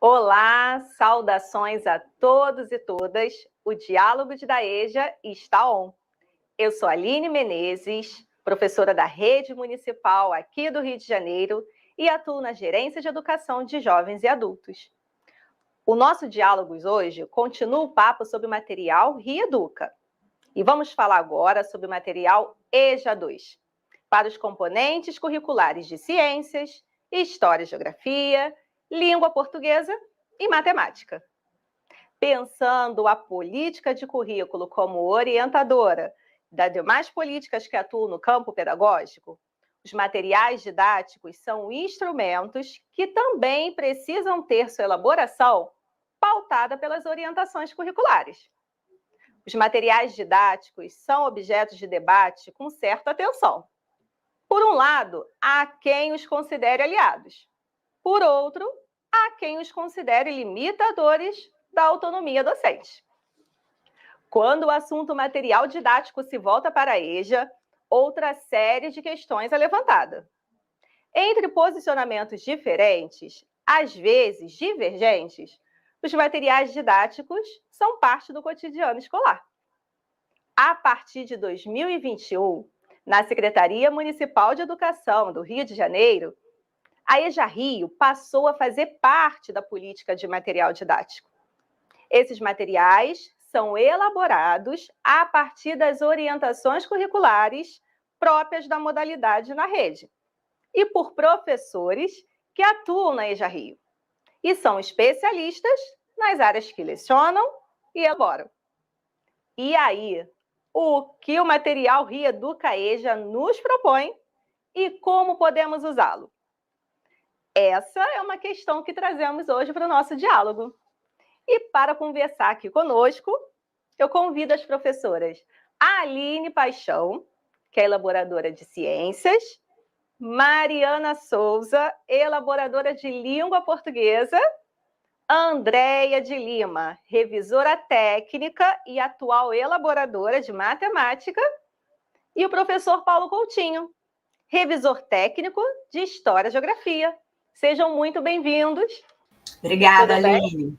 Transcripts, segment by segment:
Olá, saudações a todos e todas. O Diálogo da EJA está on. Eu sou Aline Menezes, professora da Rede Municipal aqui do Rio de Janeiro e atuo na Gerência de Educação de Jovens e Adultos. O nosso diálogo hoje continua o papo sobre o material Rieduca. E vamos falar agora sobre o material EJA 2, para os componentes curriculares de Ciências, História e Geografia, Língua Portuguesa e Matemática. Pensando a política de currículo como orientadora das demais políticas que atuam no campo pedagógico, os materiais didáticos são instrumentos que também precisam ter sua elaboração pautada pelas orientações curriculares. Os materiais didáticos são objetos de debate com certa atenção. Por um lado, há quem os considere aliados. Por outro, há quem os considere limitadores da autonomia docente. Quando o assunto material didático se volta para a EJA, outra série de questões é levantada. Entre posicionamentos diferentes, às vezes divergentes, os materiais didáticos são parte do cotidiano escolar. A partir de 2021, na Secretaria Municipal de Educação do Rio de Janeiro, a EJA Rio passou a fazer parte da política de material didático. Esses materiais são elaborados a partir das orientações curriculares próprias da modalidade na rede e por professores que atuam na EJA Rio e são especialistas nas áreas que lecionam e elaboram. E aí, o que o material Rieduca EJA nos propõe e como podemos usá-lo? Essa é uma questão que trazemos hoje para o nosso diálogo. E para conversar aqui conosco, eu convido as professoras Aline Paixão, que é elaboradora de Ciências, Mariana Souza, elaboradora de Língua Portuguesa, Andréia de Lima, revisora técnica e atual elaboradora de Matemática, e o professor Paulo Coutinho, revisor técnico de História e Geografia. Sejam muito bem-vindos. Obrigada, Aline.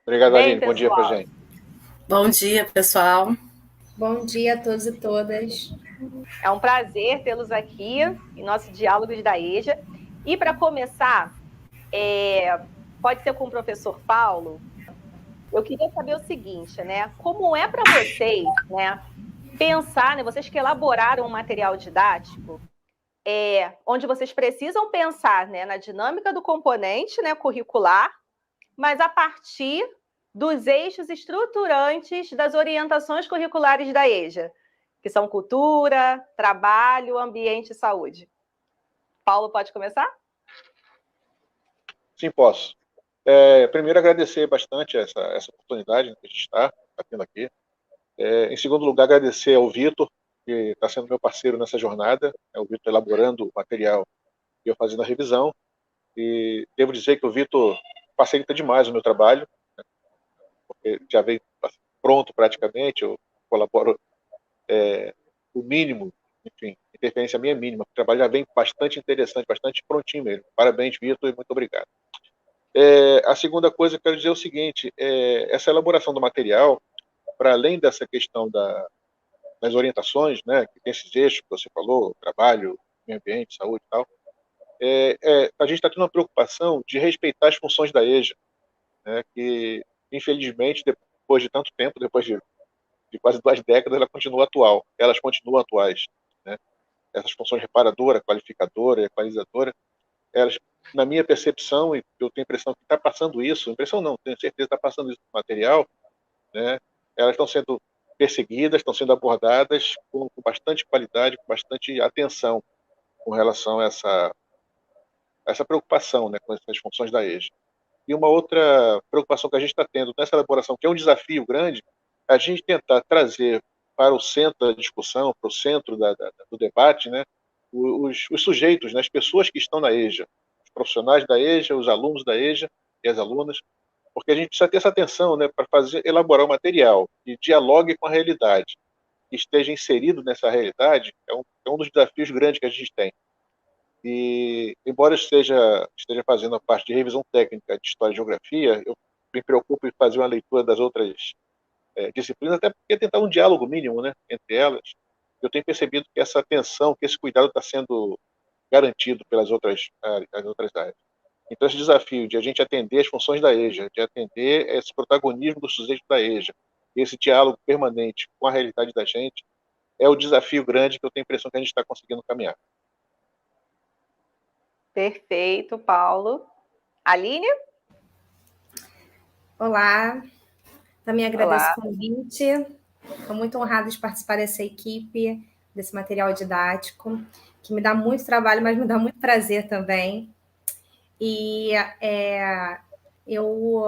Obrigado, Aline. Bom dia para a gente. Bom dia, pessoal. Bom dia a todos e todas. É um prazer tê-los aqui em nosso Diálogos da EJA. E para começar, pode ser com o professor Paulo, eu queria saber o seguinte, né? Como é para vocês, né, pensar, né, vocês que elaboraram um material didático, onde vocês precisam pensar, né, na dinâmica do componente, né, curricular, mas a partir dos eixos estruturantes das orientações curriculares da EJA, que são cultura, trabalho, ambiente e saúde. Paulo, pode começar? Sim, posso. Primeiro, agradecer bastante essa oportunidade que a gente está tendo aqui. Em segundo lugar, agradecer ao Vitor, que está sendo meu parceiro nessa jornada. O Vitor elaborando o material e eu fazendo a revisão. E devo dizer que o Vitor facilita demais o meu trabalho, né, porque já veio pronto praticamente, eu colaboro o mínimo, enfim, interferência minha mínima. O trabalho já vem bastante interessante, bastante prontinho mesmo. Parabéns, Vitor, e muito obrigado. A segunda coisa que eu quero dizer é o seguinte, essa elaboração do material, para além dessa questão das orientações, né, que tem esses eixos que você falou, trabalho, meio ambiente, saúde e tal, a gente está tendo uma preocupação de respeitar as funções da EJA, né, que, infelizmente, depois de tanto tempo, depois de quase 2 décadas, elas continuam atuais. Né? Essas funções reparadora, qualificadora e equalizadora, elas, na minha percepção, e eu tenho a impressão que está passando isso, impressão não, tenho certeza que está passando isso no material, né? Elas estão sendo perseguidas, estão sendo abordadas com bastante qualidade, com bastante atenção com relação a essa preocupação, né, com essas funções da EJA. E uma outra preocupação que a gente está tendo nessa elaboração, que é um desafio grande, é a gente tentar trazer para o centro da discussão, para o centro do debate, né, os sujeitos, né, as pessoas que estão na EJA, os profissionais da EJA, os alunos da EJA e as alunas, porque a gente precisa ter essa atenção, né, para elaborar um material que dialogue com a realidade, que esteja inserido nessa realidade, é um dos desafios grandes que a gente tem. E, embora eu esteja fazendo a parte de revisão técnica de História e Geografia, eu me preocupo em fazer uma leitura das outras disciplinas, até porque tentar um diálogo mínimo, né, entre elas. Eu tenho percebido que essa atenção, que esse cuidado está sendo garantido pelas outras áreas. Então, esse desafio de a gente atender as funções da EJA, de atender esse protagonismo do sujeito da EJA, esse diálogo permanente com a realidade da gente, é o desafio grande que eu tenho a impressão que a gente está conseguindo caminhar. Perfeito, Paulo. Aline? Olá, também agradeço Olá. o convite. Estou muito honrada de participar dessa equipe, desse material didático, que me dá muito trabalho, mas me dá muito prazer também. E eu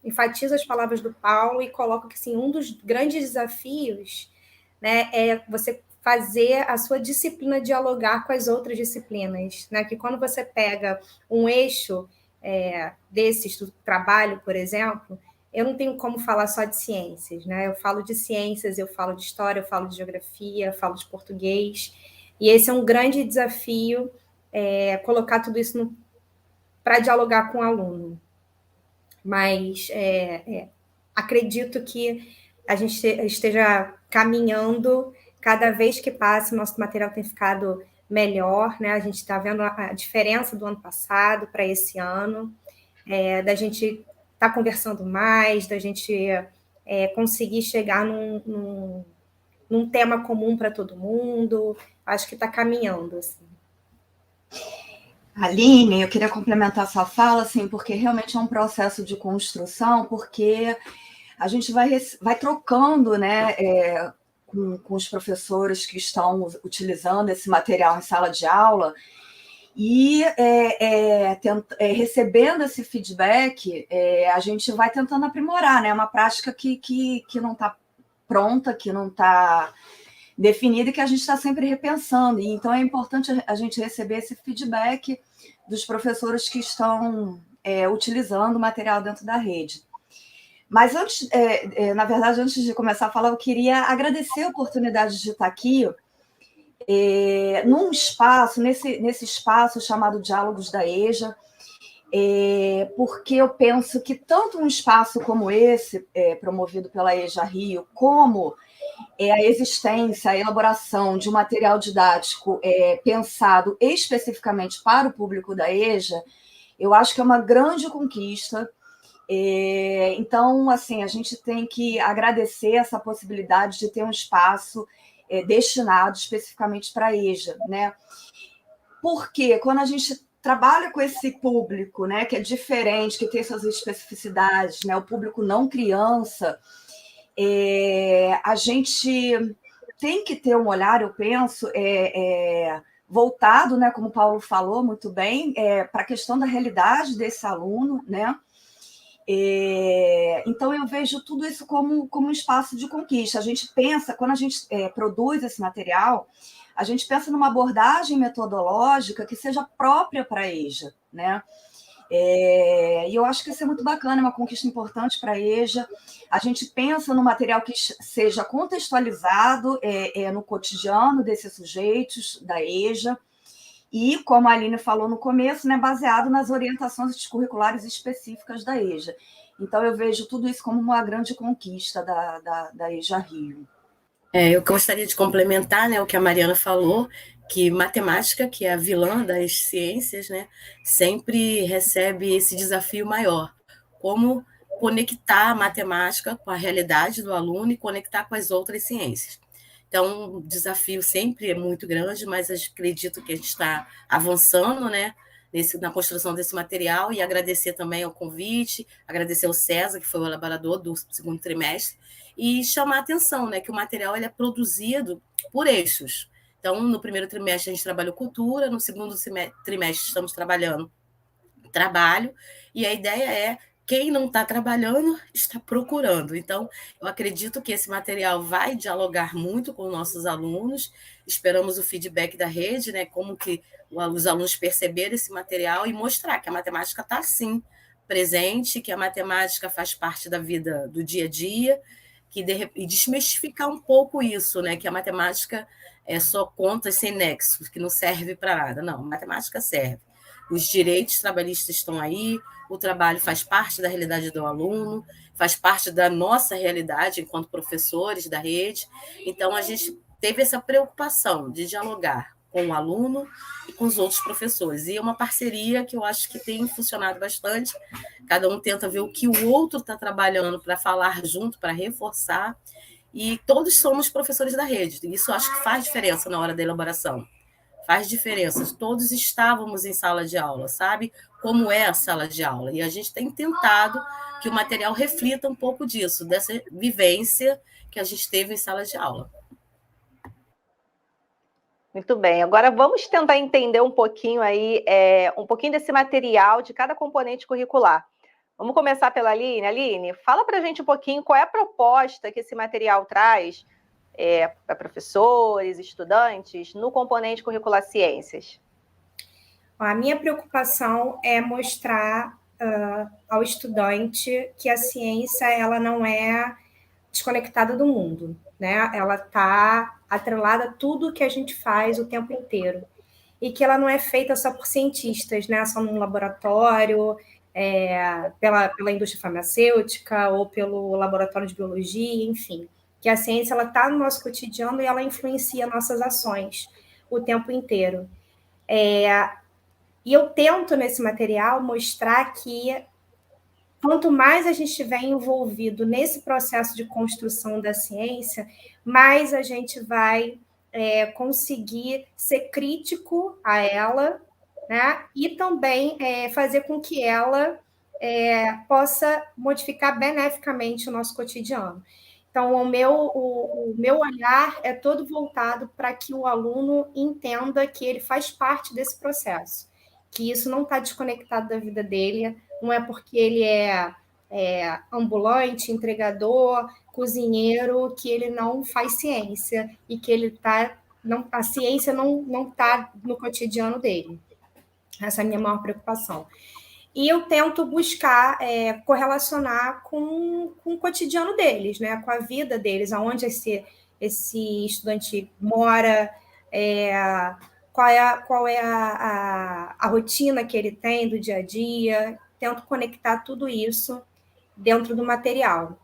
enfatizo as palavras do Paulo e coloco que assim, um dos grandes desafios, né, é você fazer a sua disciplina dialogar com as outras disciplinas, né? Que quando você pega um eixo desses do trabalho, por exemplo, eu não tenho como falar só de ciências, né? Eu falo de ciências, eu falo de história, eu falo de geografia, eu falo de português, e esse é um grande desafio, colocar tudo isso para dialogar com o aluno. Mas acredito que a gente esteja caminhando, cada vez que passa, nosso material tem ficado melhor, né? A gente está vendo a diferença do ano passado para esse ano, da gente estar conversando mais, da gente conseguir chegar num tema comum para todo mundo. Acho que está caminhando, assim. Aline, eu queria complementar sua fala, assim, porque realmente é um processo de construção, porque a gente vai trocando, né, com os professores que estão utilizando esse material em sala de aula e recebendo esse feedback, a gente vai tentando aprimorar, né, uma prática que não está pronta, que não está definida e que a gente está sempre repensando. E então é importante a gente receber esse feedback dos professores que estão utilizando o material dentro da rede. Mas antes, na verdade, antes de começar a falar, eu queria agradecer a oportunidade de estar aqui num espaço, nesse espaço chamado Diálogos da EJA, porque eu penso que tanto um espaço como esse, promovido pela EJA Rio, como a existência, a elaboração de um material didático pensado especificamente para o público da EJA, eu acho que é uma grande conquista. Então, assim, a gente tem que agradecer essa possibilidade de ter um espaço destinado especificamente para a EJA, né? Porque quando a gente trabalha com esse público, né, que é diferente, que tem suas especificidades, né, o público não criança, a gente tem que ter um olhar, eu penso, voltado, né, como o Paulo falou muito bem, para a questão da realidade desse aluno, né? Então, eu vejo tudo isso como um espaço de conquista. A gente pensa, quando a gente produz esse material, a gente pensa numa abordagem metodológica que seja própria para a EJA, né? E eu acho que isso é muito bacana, é uma conquista importante para a EJA. A gente pensa no material que seja contextualizado no cotidiano desses sujeitos da EJA, e, como a Aline falou no começo, né, baseado nas orientações curriculares específicas da EJA. Então, eu vejo tudo isso como uma grande conquista da EJA Rio. Eu gostaria de complementar, né, o que a Mariana falou, que matemática, que é a vilã das ciências, né, sempre recebe esse desafio maior. Como conectar a matemática com a realidade do aluno e conectar com as outras ciências. Então, o desafio sempre é muito grande, mas acredito que a gente está avançando, né, na construção desse material, e agradecer também ao convite, agradecer ao César, que foi o elaborador do segundo trimestre, e chamar a atenção, né, que o material ele é produzido por eixos. Então, no primeiro trimestre a gente trabalhou cultura, no segundo trimestre estamos trabalhando trabalho, e a ideia é quem não está trabalhando está procurando. Então, eu acredito que esse material vai dialogar muito com nossos alunos. Esperamos o feedback da rede, né? Como que os alunos perceberam esse material e mostrar que a matemática está, sim, presente, que a matemática faz parte da vida do dia a dia, e desmistificar um pouco isso, né? Que a matemática é só contas sem nexo, que não serve para nada. Não, a matemática serve. Os direitos trabalhistas estão aí, o trabalho faz parte da realidade do aluno, faz parte da nossa realidade enquanto professores da rede. Então, a gente teve essa preocupação de dialogar com o aluno e com os outros professores. E é uma parceria que eu acho que tem funcionado bastante. Cada um tenta ver o que o outro está trabalhando para falar junto, para reforçar. E todos somos professores da rede. Isso eu acho que faz diferença na hora da elaboração. Faz diferença. Todos estávamos em sala de aula, sabe? Como é a sala de aula. E a gente tem tentado que o material reflita um pouco disso, dessa vivência que a gente teve em sala de aula. Muito bem. Agora vamos tentar entender um pouquinho aí, um pouquinho desse material de cada componente curricular. Vamos começar pela Aline. Aline, fala para a gente um pouquinho qual é a proposta que esse material traz para professores, estudantes, no componente curricular Ciências. A minha preocupação é mostrar ao estudante que a ciência ela não é desconectada do mundo, né? Ela está atrelada a tudo que a gente faz o tempo inteiro. E que ela não é feita só por cientistas, né? Só num laboratório, pela indústria farmacêutica ou pelo laboratório de biologia, enfim. Que a ciência está no nosso cotidiano e ela influencia nossas ações o tempo inteiro. E eu tento, nesse material, mostrar que quanto mais a gente estiver envolvido nesse processo de construção da ciência, mais a gente vai conseguir ser crítico a ela, né? E também fazer com que ela possa modificar beneficamente o nosso cotidiano. Então, o meu olhar é todo voltado para que o aluno entenda que ele faz parte desse processo, que isso não está desconectado da vida dele, não é porque ele é ambulante, entregador, cozinheiro, que ele não faz ciência e que ele a ciência não está no cotidiano dele. Essa é a minha maior preocupação. E eu tento buscar correlacionar com o cotidiano deles, né? Com a vida deles, aonde esse estudante mora, qual é a rotina que ele tem do dia a dia. Tento conectar tudo isso dentro do material.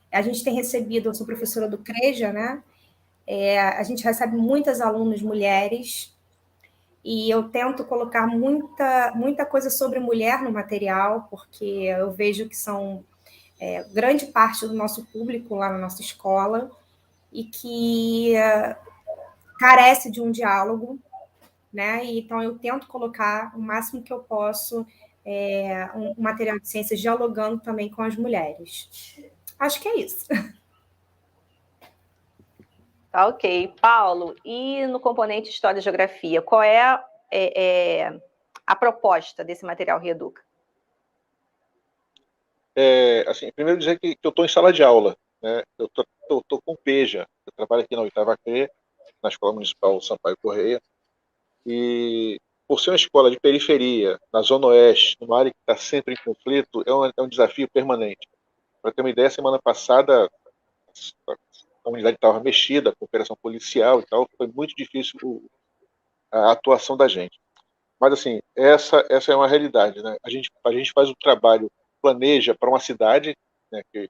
A gente tem recebido, eu sou professora do CREJA, né? A gente recebe muitas alunas mulheres, e eu tento colocar muita coisa sobre mulher no material, porque eu vejo que são grande parte do nosso público lá na nossa escola, e que carece de um diálogo, né? Então eu tento colocar o máximo que eu posso um material de ciências dialogando também com as mulheres. Acho que é isso. Tá, ok. Paulo, e no componente História e Geografia, qual é a proposta desse material Reeduca? Assim, primeiro dizer que eu estou em sala de aula, né? Eu estou com PEJA, eu trabalho aqui na 8ª CRE, na Escola Municipal Sampaio Correia, e por ser uma escola de periferia, na Zona Oeste, numa área que está sempre em conflito, é um desafio permanente. Para ter uma ideia, semana passada a unidade estava mexida com operação policial e tal, foi muito difícil a atuação da gente. Mas, assim, essa é uma realidade, né? A gente faz o trabalho, planeja para uma cidade, né, que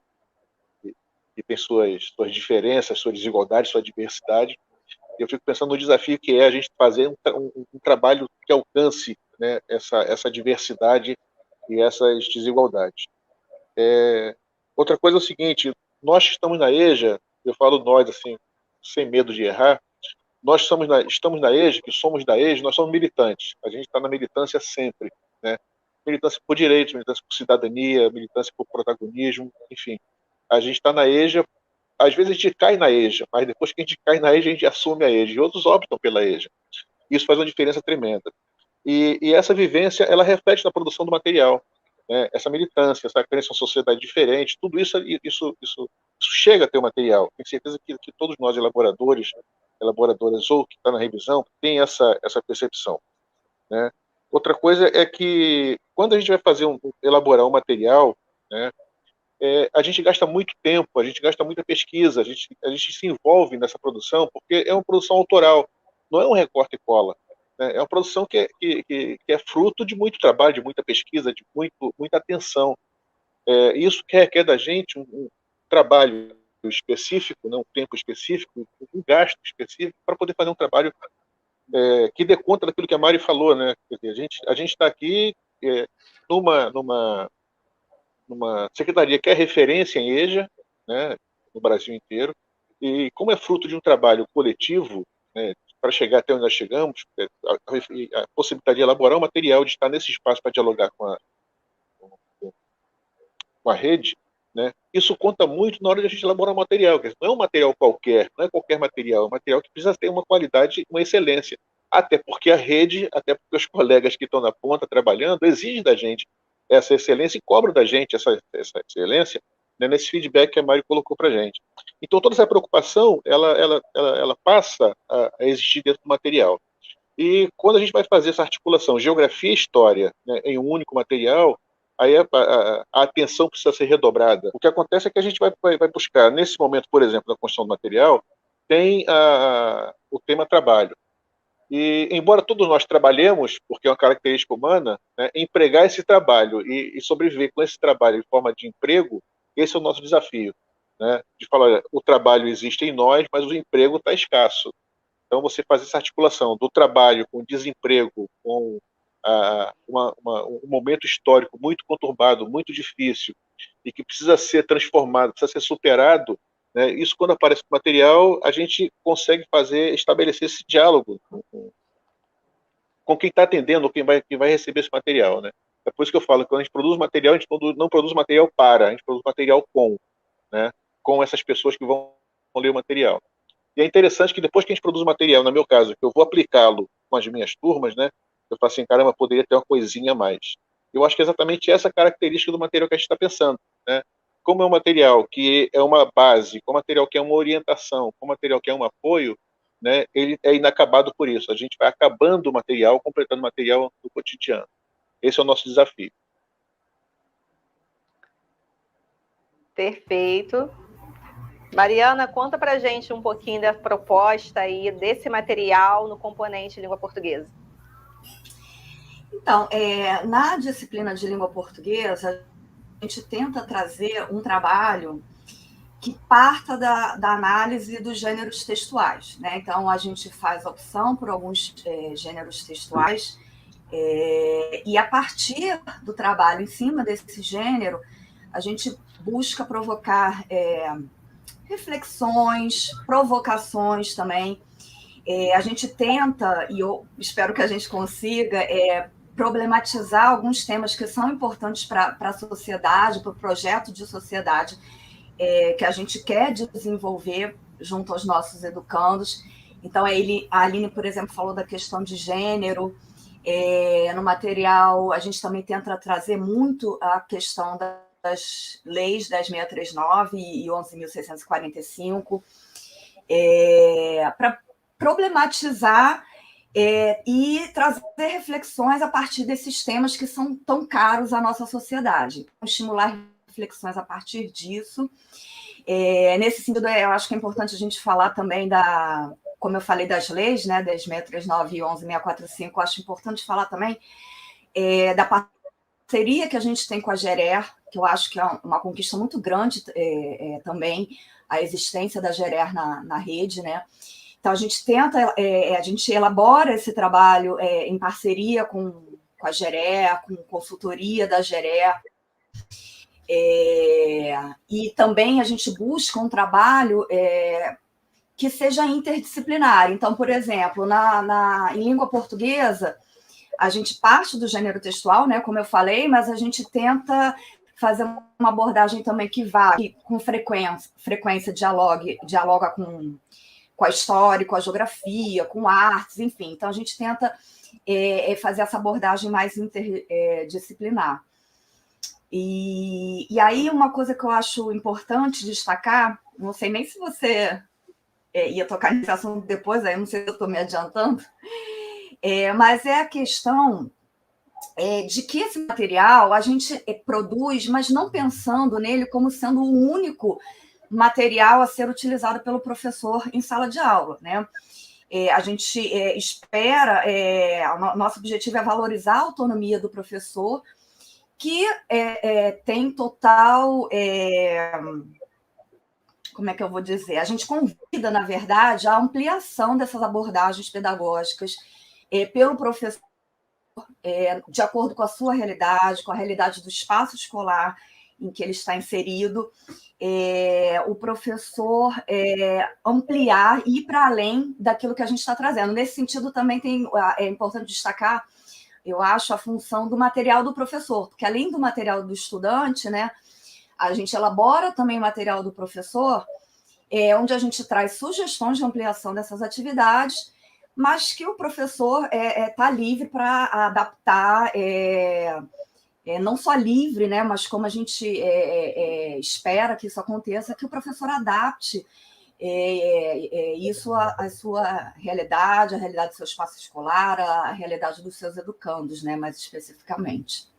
tem suas diferenças, suas desigualdades, sua diversidade. E eu fico pensando no desafio que é a gente fazer um trabalho que alcance, né, essa diversidade e essas desigualdades. Outra coisa é o seguinte, nós que estamos na EJA, eu falo nós, assim, sem medo de errar, nós estamos na EJA, que somos da EJA, nós somos militantes. A gente está na militância sempre, né? Militância por direitos, militância por cidadania, militância por protagonismo, enfim. A gente está na EJA, às vezes a gente cai na EJA, mas depois que a gente cai na EJA, a gente assume a EJA, e outros optam pela EJA. Isso faz uma diferença tremenda. E essa vivência, ela reflete na produção do material, né? Essa militância, essa crença em uma sociedade diferente, tudo isso chega a ter o material. Tenho certeza que todos nós, elaboradoras ou que está na revisão, tem essa percepção, né? Outra coisa é que, quando a gente vai elaborar um material, né, a gente gasta muito tempo, a gente gasta muita pesquisa, a gente se envolve nessa produção, porque é uma produção autoral, não é um recorte e cola. Né? É uma produção que é fruto de muito trabalho, de muita pesquisa, de muita atenção. Isso que requer da gente um trabalho específico, né? Um tempo específico, um gasto específico, para poder fazer um trabalho que dê conta daquilo que a Mari falou. Né? A gente está aqui numa secretaria que é referência em EJA, né, no Brasil inteiro, e como é fruto de um trabalho coletivo, né, para chegar até onde nós chegamos, a possibilidade de elaborar um material, de estar nesse espaço para dialogar com a rede, né, isso conta muito na hora de a gente elaborar um material, que não é um material qualquer, não é qualquer material, é um material que precisa ter uma qualidade, uma excelência, até porque a rede, até porque os colegas que estão na ponta trabalhando exigem da gente essa excelência e cobram da gente essa excelência, né, nesse feedback que a Mari colocou para a gente. Então, toda essa preocupação, ela passa a existir dentro do material. E quando a gente vai fazer essa articulação geografia e história, né, em um único material, aí a atenção precisa ser redobrada. O que acontece é que a gente vai buscar, nesse momento, por exemplo, da construção do material, tem o tema trabalho. E, embora todos nós trabalhemos, porque é uma característica humana, né, empregar esse trabalho e sobreviver com esse trabalho em forma de emprego, esse é o nosso desafio. Né, de falar, olha, o trabalho existe em nós, mas o emprego está escasso. Então, você faz essa articulação do trabalho com o desemprego, com um momento histórico muito conturbado, muito difícil, e que precisa ser transformado, precisa ser superado, né? Isso, quando aparece no material, a gente consegue estabelecer esse diálogo com quem está atendendo, ou quem vai receber esse material. Né? É por isso que eu falo que quando a gente produz material, a gente não produz material a gente produz material né? Com essas pessoas que vão ler o material. E é interessante que depois que a gente produz o material, no meu caso, que eu vou aplicá-lo com as minhas turmas, né? Eu falo assim, caramba, poderia ter uma coisinha a mais. Eu acho que é exatamente essa característica do material que a gente está pensando, né? Como é um material que é uma base, como material que é uma orientação, como material que é um apoio, né? Ele é inacabado por isso. A gente vai acabando o material, completando o material do cotidiano. Esse é o nosso desafio. Perfeito. Mariana, conta pra gente um pouquinho da proposta aí desse material no componente língua portuguesa. Então, na disciplina de língua portuguesa, a gente tenta trazer um trabalho que parta da análise dos gêneros textuais. Né? Então, a gente faz opção por alguns gêneros textuais e, a partir do trabalho em cima desse gênero, a gente busca provocar reflexões, provocações também. A gente tenta, e eu espero que a gente consiga, problematizar alguns temas que são importantes para a sociedade, para o projeto de sociedade que a gente quer desenvolver junto aos nossos educandos. Então, a Aline, por exemplo, falou da questão de gênero. No material, a gente também tenta trazer muito a questão das leis 10.639 e 11.645, para problematizar e trazer reflexões a partir desses temas que são tão caros à nossa sociedade. Estimular reflexões a partir disso. Nesse sentido, eu acho que é importante a gente falar também como eu falei, das leis, né, 10.639 e 11.645, eu acho importante falar também da parceria que a gente tem com a GERER, que eu acho que é uma conquista muito grande também, a existência da GERER na rede, né? Então, a gente tenta, a gente elabora esse trabalho em parceria com a GERER, com consultoria da GERER, e também a gente busca um trabalho que seja interdisciplinar. Então, por exemplo, em língua portuguesa, a gente parte do gênero textual, né, como eu falei, mas a gente tenta fazer uma abordagem também que com frequência dialoga com a história, com a geografia, com artes, enfim. Então, a gente tenta fazer essa abordagem mais interdisciplinar. E aí, uma coisa que eu acho importante destacar, não sei nem se você ia tocar nesse assunto depois, aí não sei se eu estou me adiantando, mas é a questão de que esse material a gente produz, mas não pensando nele como sendo o único material a ser utilizado pelo professor em sala de aula, né? A gente espera, nosso objetivo é valorizar a autonomia do professor, que tem total, como é que eu vou dizer? A gente convida, na verdade, a ampliação dessas abordagens pedagógicas pelo professor, de acordo com a sua realidade, com a realidade do espaço escolar em que ele está inserido, o professor ampliar e ir para além daquilo que a gente está trazendo. Nesse sentido, também é importante destacar, eu acho, a função do material do professor, porque além do material do estudante, né, a gente elabora também o material do professor, onde a gente traz sugestões de ampliação dessas atividades, mas que o professor está livre para adaptar, não só livre, né, mas como a gente espera que isso aconteça, que o professor adapte isso à sua realidade, à realidade do seu espaço escolar, à realidade dos seus educandos, né, mais especificamente.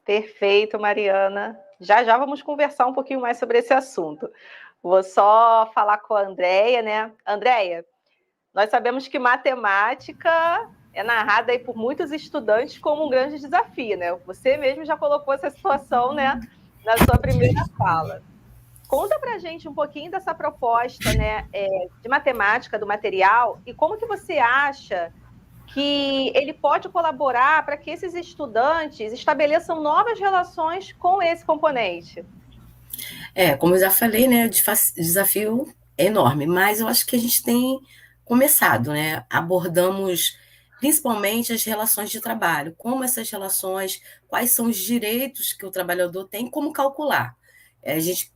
Perfeito, Mariana. Já já vamos conversar um pouquinho mais sobre esse assunto. Vou só falar com a Andréia, né? Andréia, nós sabemos que matemática é narrada aí por muitos estudantes como um grande desafio, né? Você mesmo já colocou essa situação, né, na sua primeira fala. Conta pra gente um pouquinho dessa proposta, né, de matemática, do material, e como que você acha que ele pode colaborar para que esses estudantes estabeleçam novas relações com esse componente? Como eu já falei, né, o desafio é enorme, mas eu acho que a gente tem começado, né? Abordamos principalmente as relações de trabalho, como essas relações, quais são os direitos que o trabalhador tem, como calcular. A gente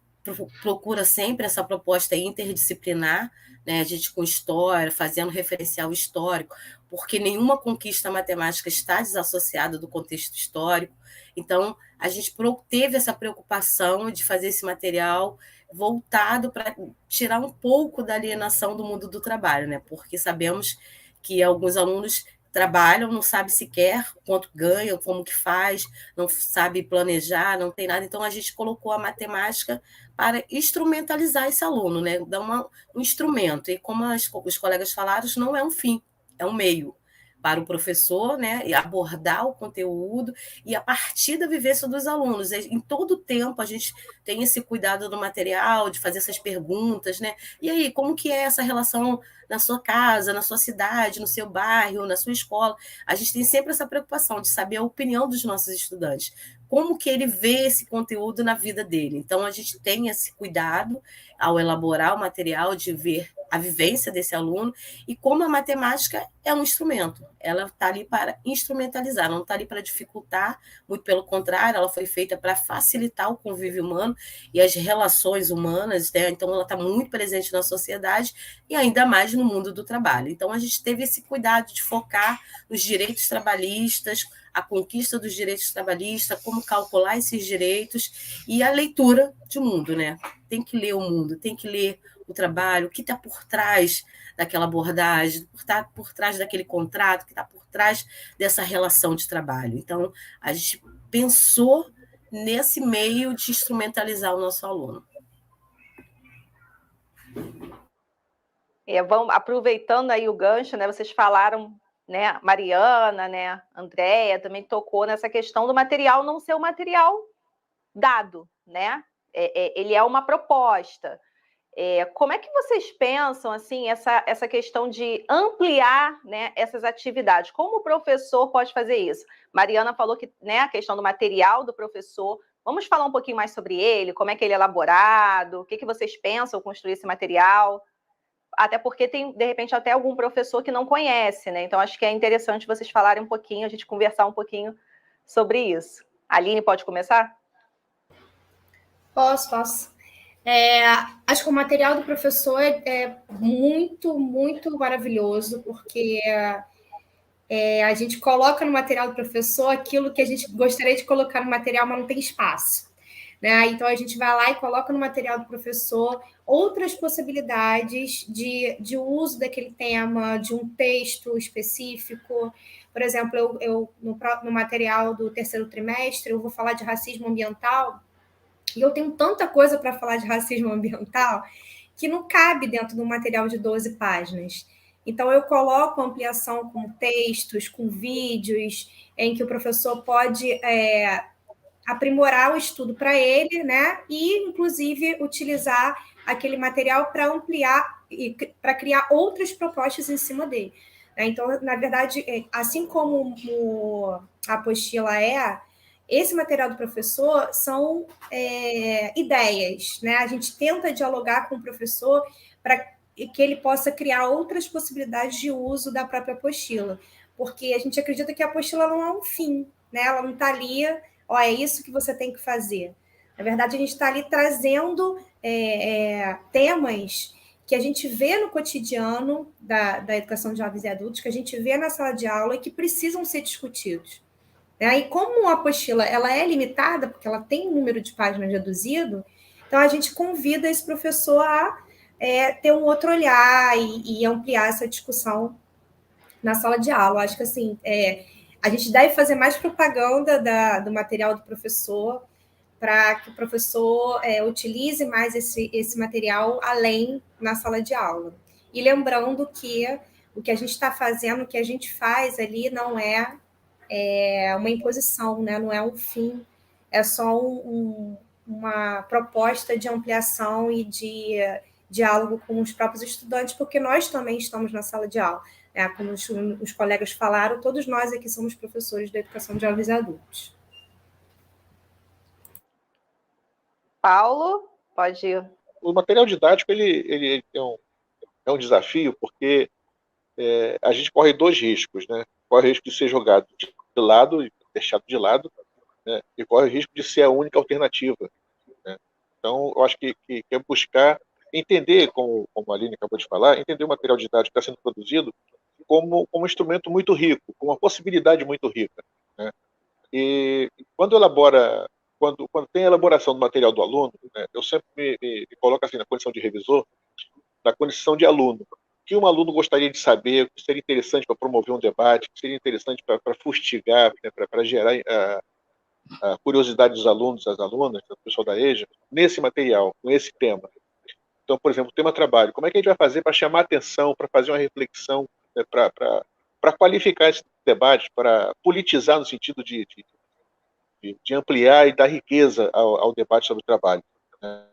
procura sempre essa proposta interdisciplinar, né? A gente com história, fazendo referencial histórico, porque nenhuma conquista matemática está desassociada do contexto histórico. Então, a gente teve essa preocupação de fazer esse material voltado para tirar um pouco da alienação do mundo do trabalho, né? Porque sabemos que alguns alunos trabalham, não sabe sequer quanto ganham, como que faz, não sabe planejar, não tem nada. Então, a gente colocou a matemática para instrumentalizar esse aluno, né? Dar um instrumento. E como os colegas falaram, não é um fim, é um meio para o professor, né, e abordar o conteúdo e a partir da vivência dos alunos. Em todo o tempo a gente tem esse cuidado do material, de fazer essas perguntas, né? E aí, como que é essa relação na sua casa, na sua cidade, no seu bairro, na sua escola? A gente tem sempre essa preocupação de saber a opinião dos nossos estudantes, como que ele vê esse conteúdo na vida dele. Então, a gente tem esse cuidado ao elaborar o material, de ver a vivência desse aluno, e como a matemática é um instrumento, ela está ali para instrumentalizar, não está ali para dificultar, muito pelo contrário, ela foi feita para facilitar o convívio humano e as relações humanas, né? Então ela está muito presente na sociedade e ainda mais no mundo do trabalho. Então a gente teve esse cuidado de focar nos direitos trabalhistas, a conquista dos direitos trabalhistas, como calcular esses direitos e a leitura de mundo, né? Tem que ler o mundo, tem que ler o trabalho, o que está por trás daquela abordagem, por trás daquele contrato, o que está por trás dessa relação de trabalho. Então, a gente pensou nesse meio de instrumentalizar o nosso aluno. Aproveitando aí o gancho, né? Vocês falaram, né? Mariana, né? Andréia também tocou nessa questão do material não ser um material dado, né? Ele é uma proposta. Como é que vocês pensam assim essa questão de ampliar, né, essas atividades? Como o professor pode fazer isso? Mariana falou que, né, a questão do material do professor. Vamos falar um pouquinho mais sobre ele, como é que ele é elaborado, o que vocês pensam construir esse material? Até porque tem, de repente, até algum professor que não conhece, né? Então, acho que é interessante vocês falarem um pouquinho, a gente conversar um pouquinho sobre isso. Aline, pode começar? Posso. Acho que o material do professor é muito, muito maravilhoso, porque a gente coloca no material do professor aquilo que a gente gostaria de colocar no material, mas não tem espaço. né? Então, a gente vai lá e coloca no material do professor outras possibilidades de uso daquele tema, de um texto específico. Por exemplo, no material do terceiro trimestre, eu vou falar de racismo ambiental, e eu tenho tanta coisa para falar de racismo ambiental que não cabe dentro de um material de 12 páginas. Então, eu coloco ampliação com textos, com vídeos, em que o professor pode aprimorar o estudo para ele, né? E, inclusive, utilizar aquele material para ampliar e para criar outras propostas em cima dele. Então, na verdade, assim como a apostila esse material do professor são ideias, né? A gente tenta dialogar com o professor para que ele possa criar outras possibilidades de uso da própria apostila, porque a gente acredita que a apostila não é um fim, né? Ela não está ali, é isso que você tem que fazer. Na verdade, a gente está ali trazendo temas que a gente vê no cotidiano da educação de jovens e adultos, que a gente vê na sala de aula e que precisam ser discutidos. E como a apostila ela é limitada, porque ela tem um número de páginas reduzido, então a gente convida esse professor a ter um outro olhar e ampliar essa discussão na sala de aula. Acho que assim, a gente deve fazer mais propaganda do material do professor, para que o professor utilize mais esse material além na sala de aula. E lembrando que o que a gente está fazendo, o que a gente faz ali não é uma imposição, né? Não é um fim, é só uma proposta de ampliação e de diálogo com os próprios estudantes, porque nós também estamos na sala de aula. Como os colegas falaram, todos nós aqui somos professores da educação de jovens e adultos. Paulo, pode ir. O material didático ele é um desafio, porque a gente corre dois riscos, né? Corre o risco de ser jogado de lado e deixado de lado, né? E corre o risco de ser a única alternativa, né? Então, eu acho que é buscar entender, como a Aline acabou de falar, entender o material didático que está sendo produzido como um instrumento muito rico, com uma possibilidade muito rica, né? E quando tem a elaboração do material do aluno, né, eu sempre me coloco assim na condição de revisor, na condição de aluno. O que um aluno gostaria de saber, o que seria interessante para promover um debate, o que seria interessante para fustigar, né, para gerar a curiosidade dos alunos, das alunas, do pessoal da EJA, nesse material, com esse tema. Então, por exemplo, o tema trabalho. Como é que a gente vai fazer para chamar atenção, para fazer uma reflexão, né, para qualificar esse debate, para politizar no sentido de ampliar e dar riqueza ao debate sobre o trabalho, né?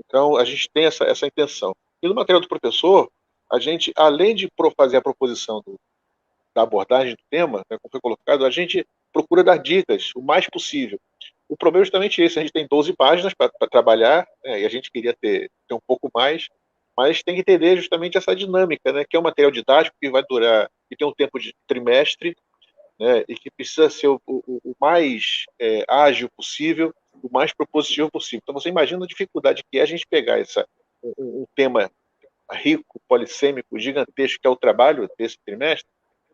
Então, a gente tem essa intenção. E no material do professor, a gente, além de fazer a proposição da abordagem do tema, né, como foi colocado, a gente procura dar dicas o mais possível. O problema é justamente esse: a gente tem 12 páginas para trabalhar, né, e a gente queria ter um pouco mais, mas tem que entender justamente essa dinâmica, né, que é um material didático que vai durar, que tem um tempo de trimestre, né, e que precisa ser o mais ágil possível, o mais propositivo possível. Então, você imagina a dificuldade que é a gente pegar um tema rico, polissêmico, gigantesco, que é o trabalho desse trimestre,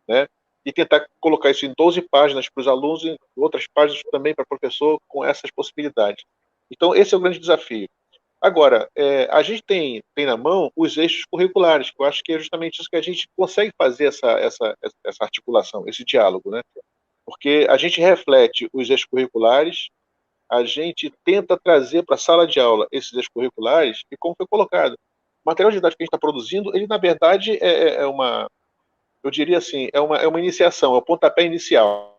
né, e tentar colocar isso em 12 páginas para os alunos e outras páginas também para o professor, com essas possibilidades. Então, esse é o grande desafio. Agora, a gente tem na mão os eixos curriculares, que eu acho que é justamente isso que a gente consegue fazer essa articulação, esse diálogo, né? Porque a gente reflete os eixos curriculares, a gente tenta trazer para a sala de aula esses eixos curriculares, e como foi colocado, o material didático que a gente está produzindo, ele, na verdade, eu diria assim, é uma iniciação, é o pontapé inicial.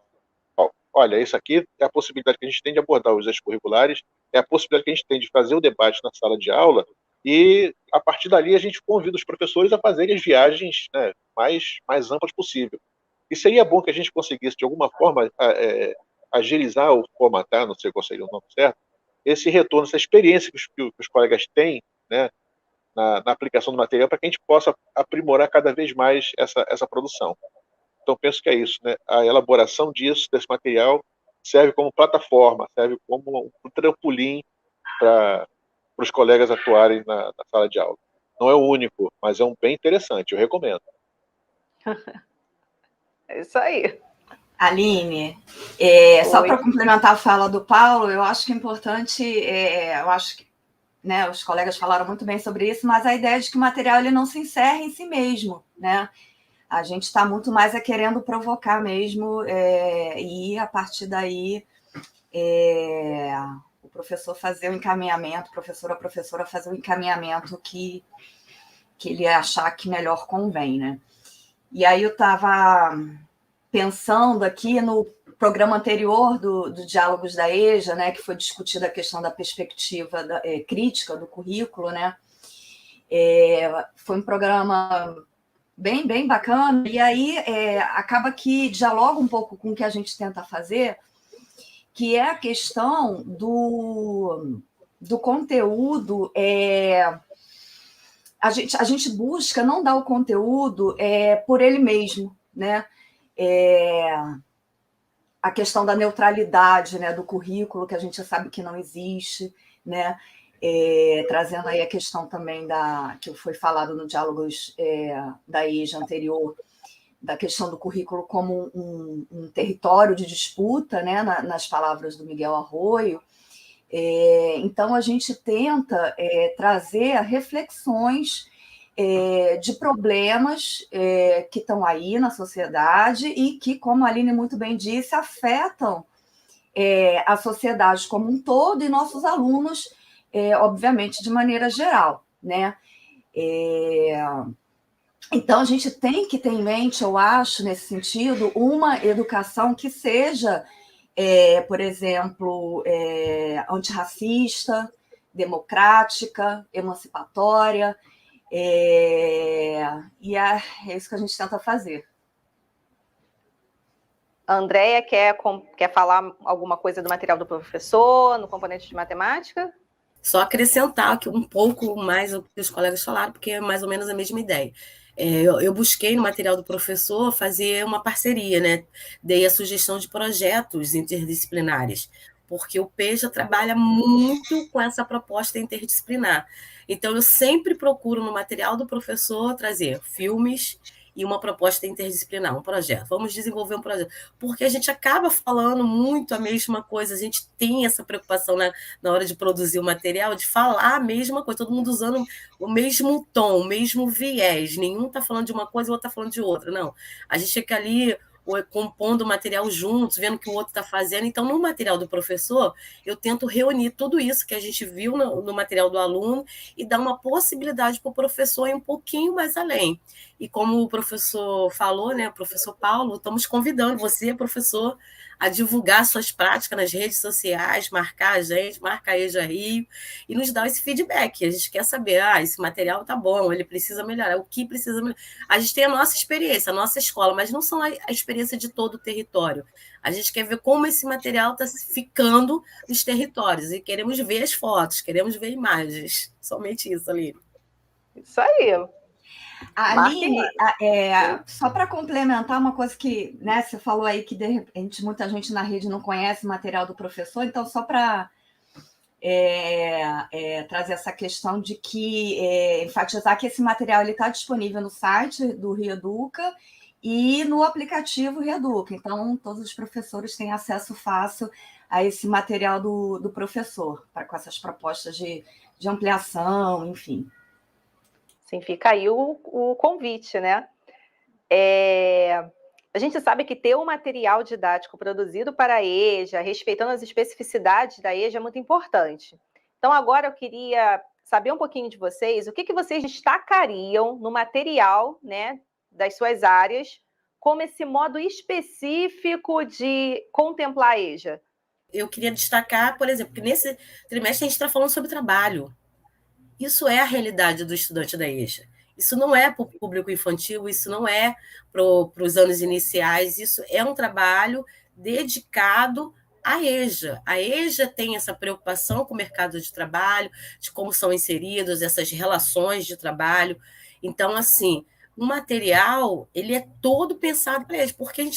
Olha, isso aqui é a possibilidade que a gente tem de abordar os eixos curriculares, é a possibilidade que a gente tem de fazer o debate na sala de aula, e a partir dali a gente convida os professores a fazerem as viagens, né, mais amplas possível. E seria bom que a gente conseguisse, de alguma forma, agilizar ou formatar, não sei qual seria o nome certo, esse retorno, essa experiência que os colegas têm, né, na aplicação do material, para que a gente possa aprimorar cada vez mais essa produção. Então, penso que é isso, né? A elaboração desse material serve como plataforma, serve como um trampolim para os colegas atuarem na sala de aula. Não é o único, mas é um bem interessante, eu recomendo. É isso aí. Aline, só para complementar a fala do Paulo, eu acho que é importante, eu acho que, né, os colegas falaram muito bem sobre isso, mas a ideia de que o material ele não se encerra em si mesmo, né? A gente está muito mais querendo provocar mesmo, e a partir daí o professor fazer o encaminhamento, a professora fazer o encaminhamento que ele achar que melhor convém, né? E aí eu estava pensando aqui no programa anterior do Diálogos da EJA, né, que foi discutida a questão da perspectiva crítica do currículo, né? Foi um programa bem, bem bacana, e aí acaba que dialoga um pouco com o que a gente tenta fazer, que é a questão do conteúdo. A gente busca não dar o conteúdo por ele mesmo, né? A questão da neutralidade, né, do currículo, que a gente sabe que não existe, né? Trazendo aí a questão também que foi falado no Diálogos da EJA anterior, da questão do currículo como um território de disputa, né, nas palavras do Miguel Arroio. Então, a gente tenta trazer reflexões de problemas que estão aí na sociedade e que, como a Aline muito bem disse, afetam a sociedade como um todo e nossos alunos, obviamente, de maneira geral, né? Então, a gente tem que ter em mente, eu acho, nesse sentido, uma educação que seja, por exemplo, antirracista, democrática, emancipatória, e é isso que a gente tenta fazer. A Andréia quer falar alguma coisa do material do professor, no componente de matemática? Só acrescentar aqui um pouco mais o que os colegas falaram, porque é mais ou menos a mesma ideia. Eu busquei no material do professor fazer uma parceria, né? Dei a sugestão de projetos interdisciplinares, porque o PEJA trabalha muito com essa proposta interdisciplinar. Então, eu sempre procuro no material do professor trazer filmes e uma proposta interdisciplinar, um projeto. Vamos desenvolver um projeto. Porque a gente acaba falando muito a mesma coisa, a gente tem essa preocupação na hora de produzir o material, de falar a mesma coisa, todo mundo usando o mesmo tom, o mesmo viés. Nenhum está falando de uma coisa e o outro está falando de outra. Não. A gente fica ali compondo o material juntos, vendo o que o outro está fazendo. Então, no material do professor, eu tento reunir tudo isso que a gente viu no material do aluno e dar uma possibilidade para o professor ir um pouquinho mais além. E como o professor falou, né, o professor Paulo, estamos convidando você, professor, a divulgar suas práticas nas redes sociais, marcar a gente, marca a EJA Rio, e nos dar esse feedback. A gente quer saber, esse material está bom, ele precisa melhorar, o que precisa melhorar. A gente tem a nossa experiência, a nossa escola, mas não são a experiência de todo o território. A gente quer ver como esse material está ficando nos territórios, e queremos ver as fotos, queremos ver imagens. Somente isso, Aline. Isso aí. Aline, só para complementar uma coisa que, né, você falou aí que de repente muita gente na rede não conhece o material do professor, então só para trazer essa questão de que enfatizar que esse material está disponível no site do Reeduca e no aplicativo Reeduca, então todos os professores têm acesso fácil a esse material do professor, com essas propostas de ampliação, enfim. Sim, fica aí o convite, né? A gente sabe que ter um material didático produzido para a EJA, respeitando as especificidades da EJA, é muito importante. Então, agora eu queria saber um pouquinho de vocês, o que vocês destacariam no material, né, das suas áreas, como esse modo específico de contemplar a EJA? Eu queria destacar, por exemplo, que nesse trimestre a gente está falando sobre trabalho. Isso é a realidade do estudante da EJA. Isso não é para o público infantil, isso não é para os anos iniciais, isso é um trabalho dedicado à EJA. A EJA tem essa preocupação com o mercado de trabalho, de como são inseridas essas relações de trabalho. Então, assim, o material ele é todo pensado para eles, porque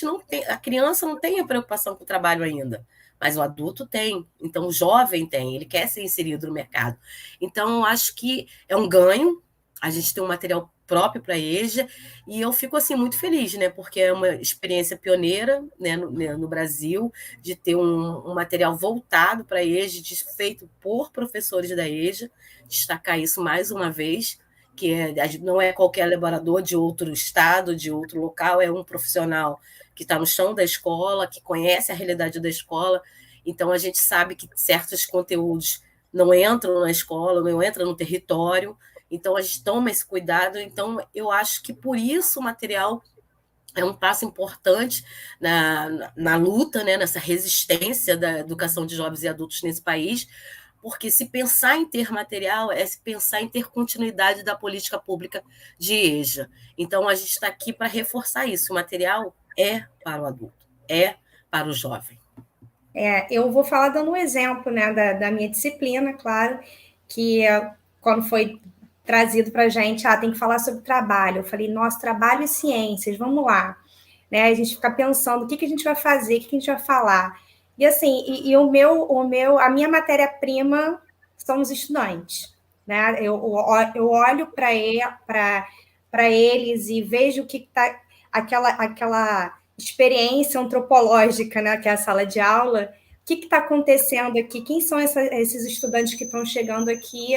a criança não tem a preocupação com o trabalho ainda. Mas o adulto tem, então o jovem tem, ele quer ser inserido no mercado. Então, eu acho que é um ganho a gente ter um material próprio para a EJA, e eu fico assim muito feliz, né, porque é uma experiência pioneira, né, no Brasil, de ter um material voltado para a EJA, feito por professores da EJA, destacar isso mais uma vez, que não é qualquer elaborador de outro estado, de outro local, é um profissional que está no chão da escola, que conhece a realidade da escola. Então a gente sabe que certos conteúdos não entram na escola, não entram no território, então a gente toma esse cuidado. Então eu acho que por isso o material é um passo importante na luta, né, nessa resistência da educação de jovens e adultos nesse país, porque se pensar em ter material é se pensar em ter continuidade da política pública de EJA. Então a gente está aqui para reforçar isso, o material é para o adulto, é para o jovem. Eu vou falar dando um exemplo, né, da minha disciplina, claro, que quando foi trazido para a gente, tem que falar sobre trabalho. Eu falei, nossa, trabalho e ciências, vamos lá. Né, a gente fica pensando o que a gente vai fazer, o que a gente vai falar. E assim, a minha matéria-prima são os estudantes. Né? Eu olho para eles e vejo o que está aquela experiência antropológica, né, que é a sala de aula, o que está acontecendo aqui, quem são esses estudantes que estão chegando aqui,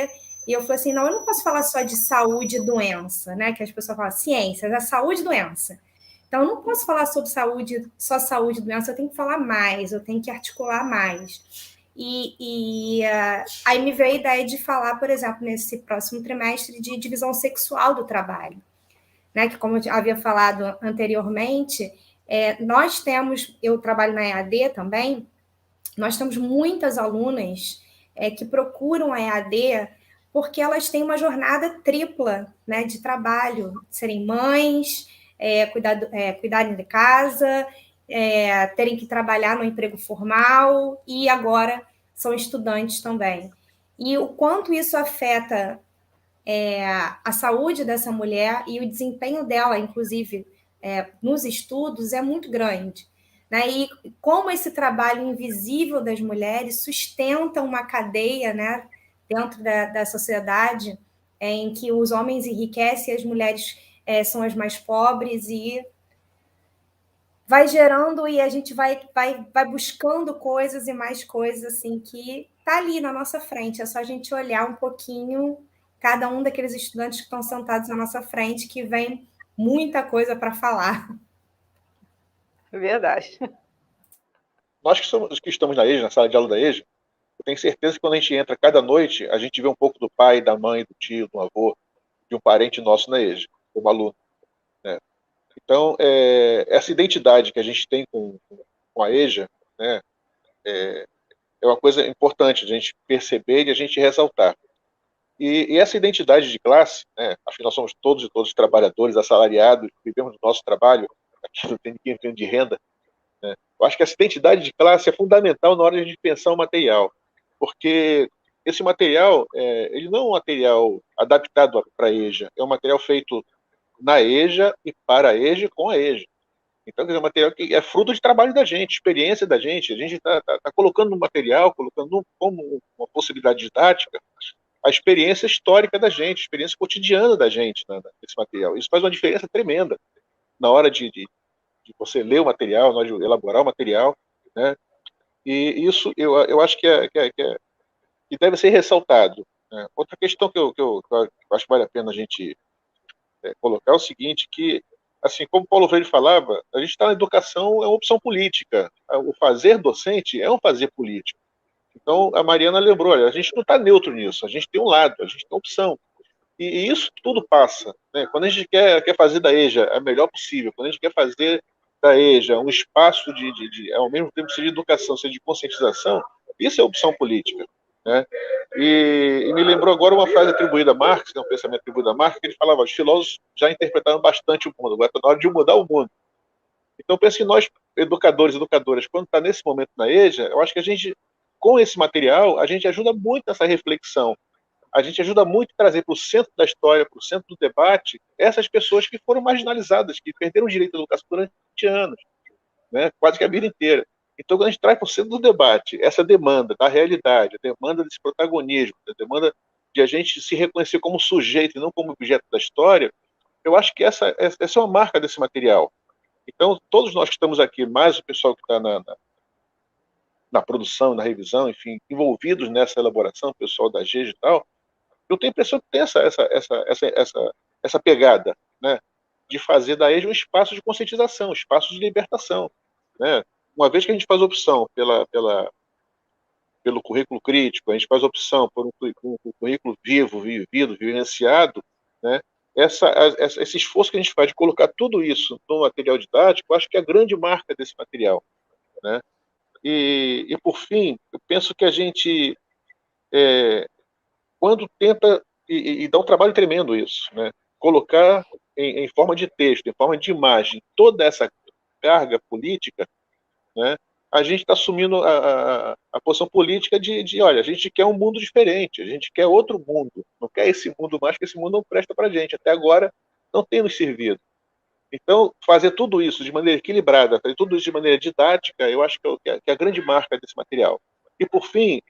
e eu falei assim, não, eu não posso falar só de saúde e doença, né, que as pessoas falam, ciências, é saúde e doença, então eu não posso falar sobre saúde, só saúde e doença, eu tenho que falar mais, eu tenho que articular mais, aí me veio a ideia de falar, por exemplo, nesse próximo trimestre, de divisão sexual do trabalho, né, que como eu havia falado anteriormente, eu trabalho na EAD também, nós temos muitas alunas que procuram a EAD porque elas têm uma jornada tripla, né, de trabalho, serem mães, cuidarem de casa, terem que trabalhar no emprego formal e agora são estudantes também. E o quanto isso afeta a saúde dessa mulher e o desempenho dela, inclusive, nos estudos, é muito grande. Né? E como esse trabalho invisível das mulheres sustenta uma cadeia, né, dentro da sociedade em que os homens enriquecem e as mulheres são as mais pobres, e vai gerando, e a gente vai buscando coisas e mais coisas assim que está ali na nossa frente, é só a gente olhar um pouquinho cada um daqueles estudantes que estão sentados na nossa frente, que vem muita coisa para falar. Verdade. Nós que estamos na EJA, na sala de aula da EJA, eu tenho certeza que quando a gente entra cada noite, a gente vê um pouco do pai, da mãe, do tio, do avô, de um parente nosso na EJA, como aluno. Né? Então, essa identidade que a gente tem com a EJA, né, é uma coisa importante de a gente perceber e a gente ressaltar. E essa identidade de classe, né, afinal somos todos e todos trabalhadores, assalariados, vivemos do nosso trabalho, aqui não tem ninguém vivendo de renda, né? Eu acho que essa identidade de classe é fundamental na hora de a gente pensar o material, porque esse material, ele não é um material adaptado para a EJA, é um material feito na EJA e para a EJA com a EJA. Então, é um material que é fruto de trabalho da gente, experiência da gente. A gente está colocando no material, colocando como uma possibilidade didática, a experiência histórica da gente, a experiência cotidiana da gente nesse material. Isso faz uma diferença tremenda na hora de você ler o material, na hora de elaborar o material, né? E isso eu acho que deve ser ressaltado. Né? Outra questão que eu acho que vale a pena a gente colocar é o seguinte, que, assim, como Paulo Freire falava, a gente está na educação, é uma opção política. O fazer docente é um fazer político. Então, a Mariana lembrou, olha, a gente não está neutro nisso, a gente tem um lado, a gente tem opção. E isso tudo passa. Né? Quando a gente quer fazer da EJA a melhor possível, quando a gente quer fazer da EJA um espaço ao mesmo tempo, seja de educação, seja de conscientização, isso é opção política. Né? E me lembrou agora uma frase atribuída a Marx, um pensamento atribuído a Marx, que ele falava, os filósofos já interpretaram bastante o mundo, agora está na hora de mudar o mundo. Então, penso que nós, educadores e educadoras, quando está nesse momento na EJA, eu acho que a gente, com esse material, a gente ajuda muito nessa reflexão. A gente ajuda muito a trazer para o centro da história, para o centro do debate, essas pessoas que foram marginalizadas, que perderam o direito à educação durante anos, né? Quase que a vida inteira. Então, quando a gente traz para o centro do debate essa demanda da realidade, a demanda desse protagonismo, a demanda de a gente se reconhecer como sujeito e não como objeto da história, eu acho que essa é uma marca desse material. Então, todos nós que estamos aqui, mais o pessoal que está na produção, na revisão, enfim, envolvidos nessa elaboração, o pessoal da GEG e tal, eu tenho a impressão que tem essa pegada, né, de fazer da EJA um espaço de conscientização, um espaço de libertação, né? Uma vez que a gente faz opção pelo currículo crítico, a gente faz opção por um currículo vivo, vivido, vivenciado, né? Esse esforço que a gente faz de colocar tudo isso no material didático, eu acho que é a grande marca desse material, né? E por fim, eu penso que a gente, quando tenta, e dá um trabalho tremendo isso, né? Colocar em forma de texto, em forma de imagem, toda essa carga política, né? A gente está assumindo a posição política olha, a gente quer um mundo diferente, a gente quer outro mundo, não quer esse mundo mais, porque esse mundo não presta para a gente, até agora não tem nos servido. Então, fazer tudo isso de maneira equilibrada, fazer tudo isso de maneira didática, eu acho que é a grande marca desse material. E, por fim,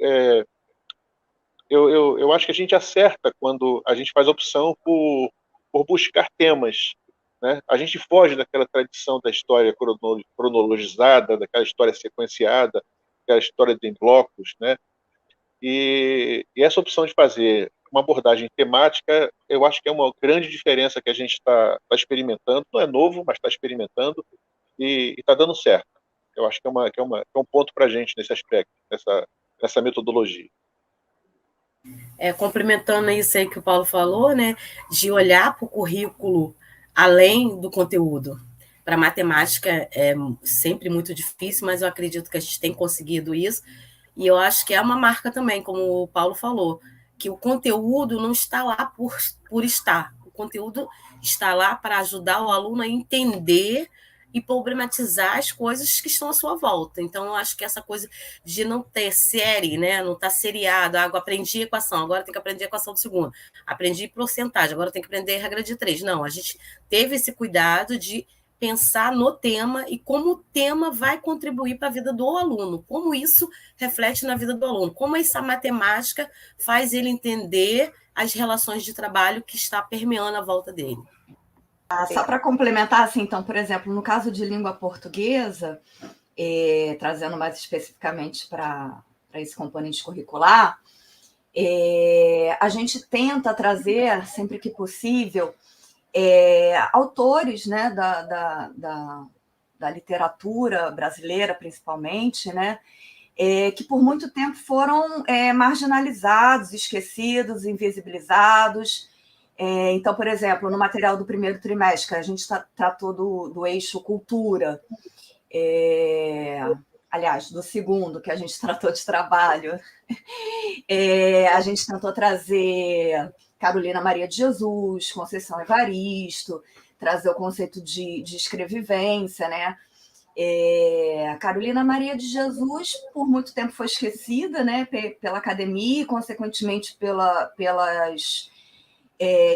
eu acho que a gente acerta quando a gente faz a opção por buscar temas, né? A gente foge daquela tradição da história cronologizada, daquela história sequenciada, daquela história em blocos, né? E essa opção de fazer uma abordagem temática, eu acho que é uma grande diferença que a gente está experimentando. Não é novo, mas está experimentando e está dando certo. Eu acho que é um ponto para a gente nesse aspecto, nessa metodologia. Complementando isso aí que o Paulo falou, né, de olhar para o currículo além do conteúdo. Para matemática é sempre muito difícil, mas eu acredito que a gente tem conseguido isso. E eu acho que é uma marca também, como o Paulo falou, que o conteúdo não está lá por estar. O conteúdo está lá para ajudar o aluno a entender e problematizar as coisas que estão à sua volta. Então, eu acho que essa coisa de não ter série, né? Não estar seriado, aprendi equação, agora tem que aprender equação do segundo, aprendi porcentagem, agora tem que aprender regra de 3. Não, a gente teve esse cuidado de pensar no tema e como o tema vai contribuir para a vida do aluno, como isso reflete na vida do aluno, como essa matemática faz ele entender as relações de trabalho que está permeando a volta dele. Só para complementar, assim, então, por exemplo, no caso de língua portuguesa, trazendo mais especificamente para esse componente curricular, a gente tenta trazer, sempre que possível, autores, né, da literatura brasileira, principalmente, né, que por muito tempo foram marginalizados, esquecidos, invisibilizados. Então, por exemplo, no material do primeiro trimestre, que a gente tratou do eixo cultura, aliás, do segundo, que a gente tratou de trabalho, a gente tentou trazer Carolina Maria de Jesus, Conceição Evaristo, trazer o conceito de escrevivência, né? Carolina Maria de Jesus, por muito tempo, foi esquecida, né, pela academia e, consequentemente, pelas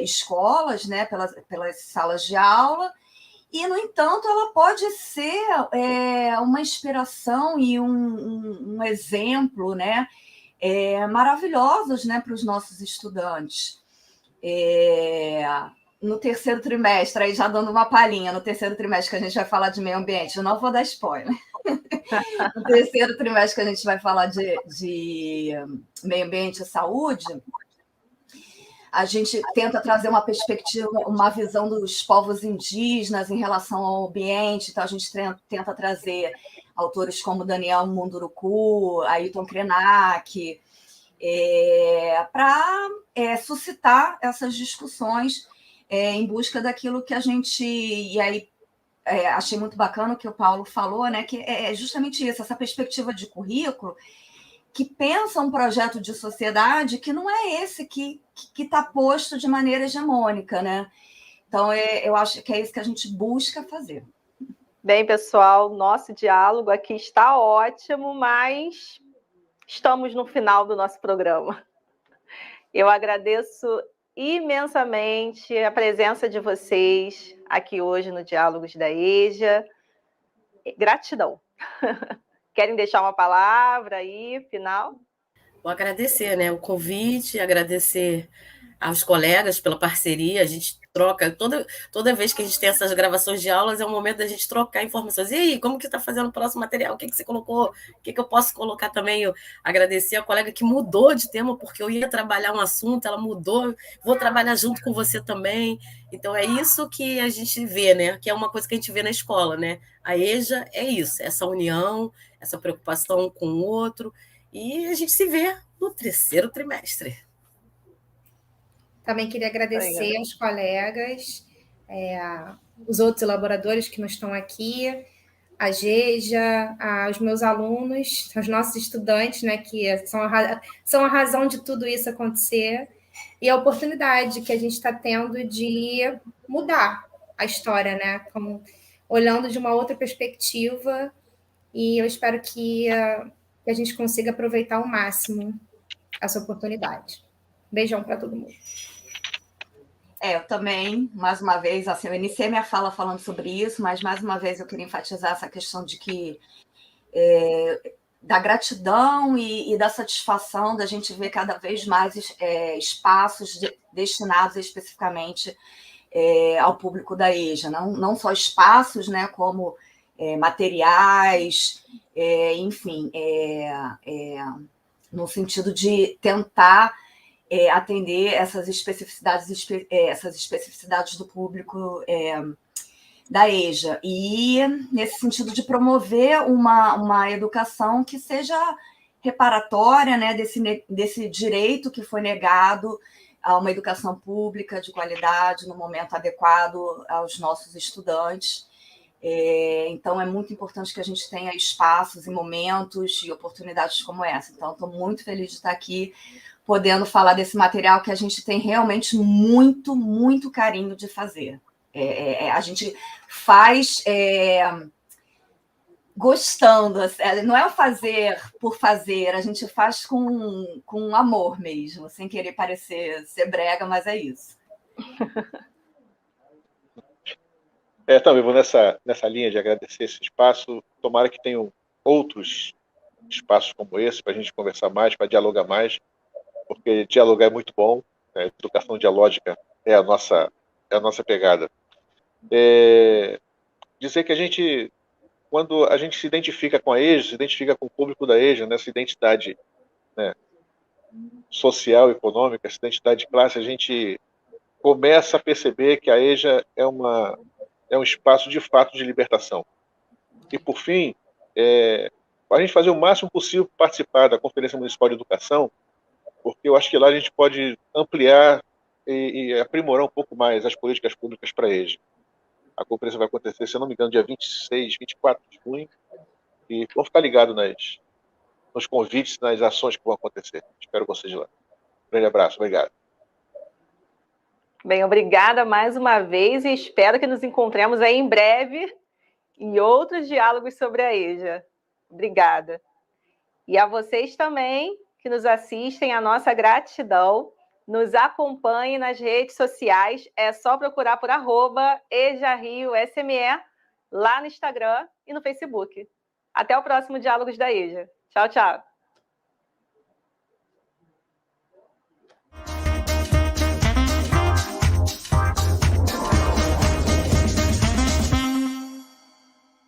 escolas, né, pelas salas de aula, e, no entanto, ela pode ser uma inspiração e um exemplo, né, maravilhosos, né, para os nossos estudantes. No terceiro trimestre, aí já dando uma palhinha, no terceiro trimestre que a gente vai falar de meio ambiente, eu não vou dar spoiler. No terceiro trimestre que a gente vai falar de meio ambiente e saúde, a gente tenta trazer uma perspectiva, uma visão dos povos indígenas em relação ao ambiente, então a gente tenta trazer autores como Daniel Munduruku, Ailton Krenak, para suscitar essas discussões em busca daquilo que a gente... E aí, achei muito bacana o que o Paulo falou, né, que é justamente isso, essa perspectiva de currículo, que pensa um projeto de sociedade que não é esse que está posto de maneira hegemônica, né? Então, eu acho que é isso que a gente busca fazer. Bem, pessoal, nosso diálogo aqui está ótimo, mas estamos no final do nosso programa. Eu agradeço imensamente a presença de vocês aqui hoje no Diálogos da EJA. Gratidão. Querem deixar uma palavra aí, final? Vou agradecer, né, o convite, agradecer aos colegas pela parceria, a gente troca, toda vez que a gente tem essas gravações de aulas, é um momento da gente trocar informações. E aí, como que está fazendo o próximo material? O que você colocou? O que eu posso colocar também? Eu agradecer a colega que mudou de tema, porque eu ia trabalhar um assunto, ela mudou, vou trabalhar junto com você também. Então, é isso que a gente vê, né? Que é uma coisa que a gente vê na escola, né? A EJA é isso, essa união, essa preocupação com o outro, e a gente se vê no 3º trimestre. Também queria agradecer aos colegas, os outros elaboradores que não estão aqui, a Geja, aos meus alunos, aos nossos estudantes, né, que são a razão de tudo isso acontecer, e a oportunidade que a gente está tendo de mudar a história, né, olhando de uma outra perspectiva, e eu espero que a gente consiga aproveitar ao máximo essa oportunidade. Beijão para todo mundo. Eu também, mais uma vez, assim, eu iniciei minha fala falando sobre isso, mas mais uma vez eu queria enfatizar essa questão de que da gratidão e da satisfação da gente ver cada vez mais espaços destinados especificamente ao público da EJA, não só espaços, né, como materiais, enfim, no sentido de tentar atender essas especificidades do público da EJA, e nesse sentido de promover uma educação que seja reparatória, né, desse direito que foi negado a uma educação pública de qualidade no momento adequado aos nossos estudantes. Então, é muito importante que a gente tenha espaços e momentos e oportunidades como essa. Então, estou muito feliz de estar aqui podendo falar desse material que a gente tem realmente muito, muito carinho de fazer. A gente faz gostando, não é o fazer por fazer, a gente faz com amor mesmo, sem querer ser brega, mas é isso. Também vou nessa linha de agradecer esse espaço. Tomara que tenham outros espaços como esse para a gente conversar mais, para dialogar mais, porque dialogar é muito bom, né? Educação dialógica é a nossa pegada. Dizer que quando a gente se identifica com a EJA, se identifica com o público da EJA, nessa identidade, né, social, econômica, essa identidade de classe, a gente começa a perceber que a EJA é um espaço de fato de libertação. E, por fim, a gente fazer o máximo possível para participar da Conferência Municipal de Educação, porque eu acho que lá a gente pode ampliar e aprimorar um pouco mais as políticas públicas para a EJA. A conferência vai acontecer, se eu não me engano, dia 26, 24 de junho, e vamos ficar ligados nos convites, nas ações que vão acontecer. Espero vocês lá. Um grande abraço, obrigado. Bem, obrigada mais uma vez e espero que nos encontremos aí em breve em outros diálogos sobre a EJA. Obrigada. E a vocês também que nos assistem, a nossa gratidão. Nos acompanhe nas redes sociais, é só procurar por @EJARioSME lá no Instagram e no Facebook. Até o próximo Diálogos da EJA. Tchau, tchau.